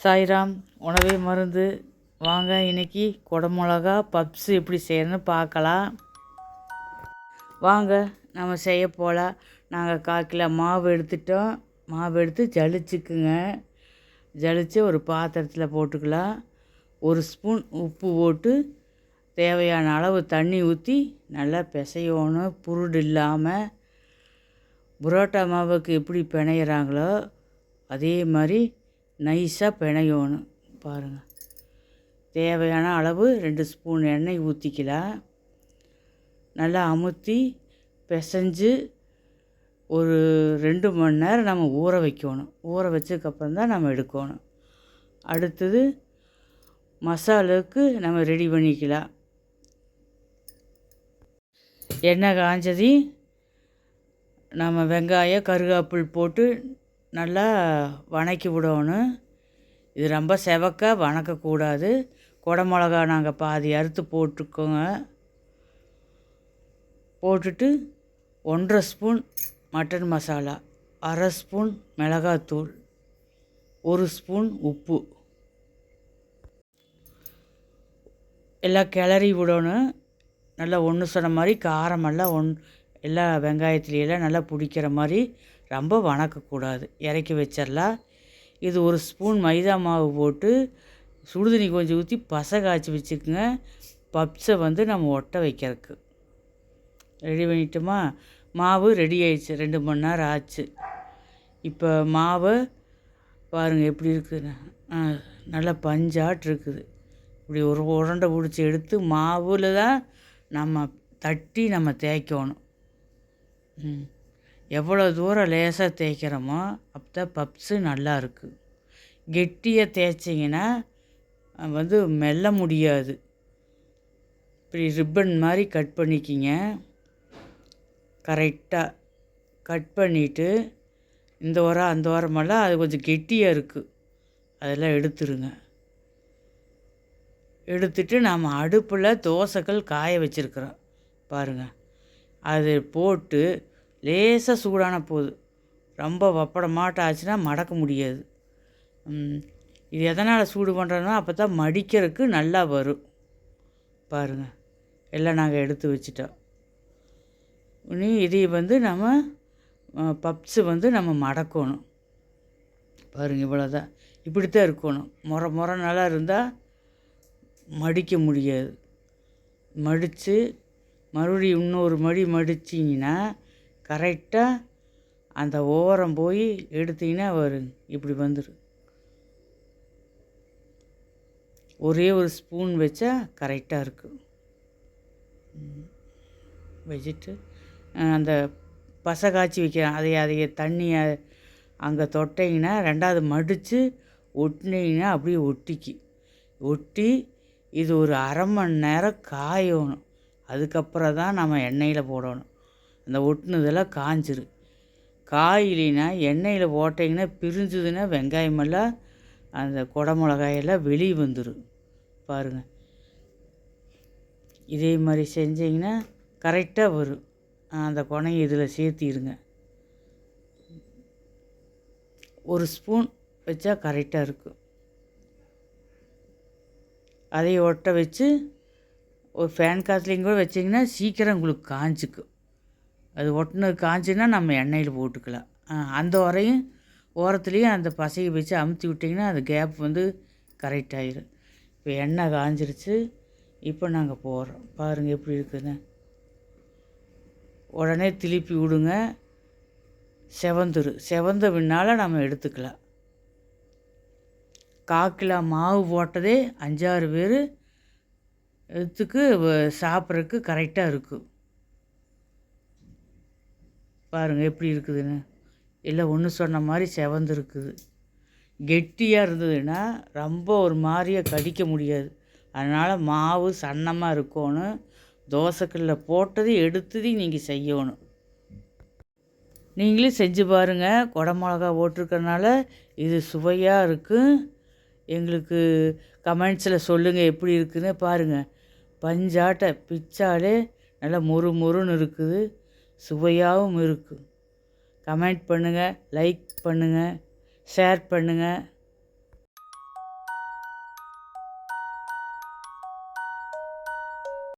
சாய்ராம். உணவே மருந்து. வாங்க இன்றைக்கி குடமிளகா பப்ஸு எப்படி செய்யணும்னு பார்க்கலாம். வாங்க நம்ம செய்ய போகலாம். நாங்கள் 1/4 கிலோ மாவு எடுத்துட்டோம். மாவு எடுத்து ஜலிச்சுக்குங்க. ஜலிச்சு ஒரு பாத்திரத்தில் போட்டுக்கலாம். 1 ஸ்பூன் உப்பு போட்டு தேவையான அளவு தண்ணி ஊற்றி நல்லா பிசையணும். புருடு இல்லாமல் புரோட்டா மாவுக்கு எப்படி பிணையிறாங்களோ அதே மாதிரி நைஸாக பிணையணும். பாருங்கள், தேவையான அளவு 2 ஸ்பூன் எண்ணெய் ஊற்றிக்கலாம். நல்லா அமுத்தி பிசைஞ்சு ஒரு 2 மணி நேரம் நம்ம ஊற வைக்கணும். ஊற வச்சதுக்கப்புறம் தான் நம்ம எடுக்கணும். அடுத்தது மசாலாவுக்கு நம்ம ரெடி பண்ணிக்கலாம். எண்ணெய் காஞ்சதையும் நம்ம வெங்காயம் கருவேப்பில் போட்டு நல்லா வணக்கி விடணும். இது ரொம்ப செவக்க வணக்கக்கூடாது. குடமிளகா நாங்கள் பாதி அறுத்து போட்டுக்கோங்க. போட்டுட்டு 1/2 ஸ்பூன் மட்டன் மசாலா, 1/2 ஸ்பூன் மிளகாத்தூள், 1 ஸ்பூன் உப்பு எல்லாம் கிளறி விடணும். நல்லா ஒன்று சொன்ன மாதிரி காரமெல்லாம் எல்லா வெங்காயத்துலையெல்லாம் நல்லா பிடிக்கிற மாதிரி ரொம்ப வணக்கக்கூடாது. இறக்கி வச்சிடலாம். இது 1 ஸ்பூன் மைதா மாவு போட்டு சுடுதண்ணி கொஞ்சம் ஊற்றி பசை காய்ச்சி வச்சுக்குங்க. பப்ஸை நம்ம ஒட்ட வைக்கிறதுக்கு ரெடி பண்ணிட்டோமா. மாவு ரெடி ஆயிடுச்சு. 2 மணி நேரம் ஆச்சு. இப்போ மாவை பாருங்கள் எப்படி இருக்குதுன்னு. நல்லா பஞ்சாட்டு இருக்குது. இப்படி ஒரு உருண்டை பிடிச்சி எடுத்து மாவில் தான் நம்ம தட்டி நம்ம தேய்க்கணும். எவ்வளோ தூரம் லேசாக தேய்க்கிறோமோ அப்போ தான் பப்ஸு நல்லா இருக்குது. கெட்டியாக தேய்ச்சிங்கன்னா மெல்ல முடியாது. இப்படி ரிப்பன் மாதிரி கட் பண்ணிக்கிங்க. கரெக்டாக கட் பண்ணிவிட்டு இந்த வாரம் அந்த வாரமெல்லாம் அது கொஞ்சம் கெட்டியாக இருக்குது, அதெல்லாம் எடுத்துருங்க. எடுத்துட்டு நாம் அடுப்பில் தோசைகள் காய வச்சுருக்குறோம் பாருங்கள். அது போட்டு லேசாக சூடான போது, ரொம்ப வப்படமாட்டம் ஆச்சுன்னா மடக்க முடியாது. இது எதனால் சூடு பண்ணுறோன்னா அப்போ தான் மடிக்கிறதுக்கு நல்லா வரும். பாருங்கள், எல்லாம் நாங்கள் எடுத்து வச்சிட்டோம். இனி இதை நம்ம பப்ஸு நம்ம மடக்கணும். பாருங்கள், இவ்வளோதான். இப்படித்தான் இருக்கணும். முறை நல்லா இருந்தால் மடிக்க முடியாது. மடித்து மறுபடியும் இன்னொரு மடி மடிச்சிங்கன்னா கரெக்டாக அந்த ஓரம் போய் எடுத்திங்கன்னா வரும். இப்படி வந்துடும். ஒரே ஒரு ஸ்பூன் வச்சா கரெக்டாக இருக்கும். வச்சுட்டு அந்த பசை காய்ச்சி வைக்கிறேன். அதைய தண்ணியை அங்கே தொட்டிங்கன்னா 2வது மடித்து ஒட்டினீங்கன்னா அப்படியே ஒட்டி இது ஒரு 1/2 மணி நேரம் காயணும். அதுக்கப்புறம் தான் நம்ம எண்ணெயில் போடணும். அந்த ஒட்டினதெல்லாம் காஞ்சிரும். காயிலினா எண்ணெயில் போட்டிங்கன்னா பிரிஞ்சுதுன்னா வெங்காயமெல்லாம் அந்த குடமிளகாயெல்லாம் வெளியே வந்துடும். பாருங்கள், இதே மாதிரி செஞ்சிங்கன்னா கரெக்டாக வரும். அந்த கொனையை இதில் சேர்த்திடுங்க. 1 ஸ்பூன் வச்சா கரெக்டாக இருக்கும். அதை ஒட்ட வச்சு ஒரு ஃபேன் காற்றுலையும் கூட வச்சிங்கன்னா சீக்கிரம் உங்களுக்கு காஞ்சிக்கும். அது ஒட்டினது காஞ்சுன்னா நம்ம எண்ணெயில் போட்டுக்கலாம். அந்த ஓரத்துலேயும் அந்த பசையை வச்சு அமுத்தி விட்டிங்கன்னா அது கேப் கரெக்டாகிடும். இப்போ எண்ணெய் காஞ்சிருச்சு. இப்போ நாங்கள் போடுறோம். பாருங்கள் எப்படி இருக்குதுன்னு. உடனே திருப்பி விடுங்க. செவந்த பின்னால் நம்ம எடுத்துக்கலாம். 1/4 கிலோ மாவு போட்டதே 5-6 பேர் இதுக்கு சாப்பிட்றதுக்கு கரெக்டாக இருக்கும். பாருங்கள் எப்படி இருக்குதுன்னு. எல்லாம் ஒன்று சொன்ன மாதிரி செவந்துருக்குது. கெட்டியாக இருந்ததுன்னா ரொம்ப ஒரு மாதிரியாக கடிக்க முடியாது. அதனால் மாவு சன்னமாக இருக்கணும். தோசைக்கல்ல போட்டது எடுத்ததையும் நீங்கள் செய்யணும். நீங்களும் செஞ்சு பாருங்கள். குடமிளகா போட்டிருக்கறனால இது சுவையாக இருக்கும். எங்களுக்கு கமெண்ட்ஸில் சொல்லுங்கள் எப்படி இருக்குதுன்னு. பாருங்கள், பஞ்சாட்டை பிச்சாலே நல்லா மொறுன்னு இருக்குது. சுவையாகவும் இருக்குது. கமெண்ட் பண்ணுங்கள், லைக் பண்ணுங்கள், ஷேர் பண்ணுங்கள்.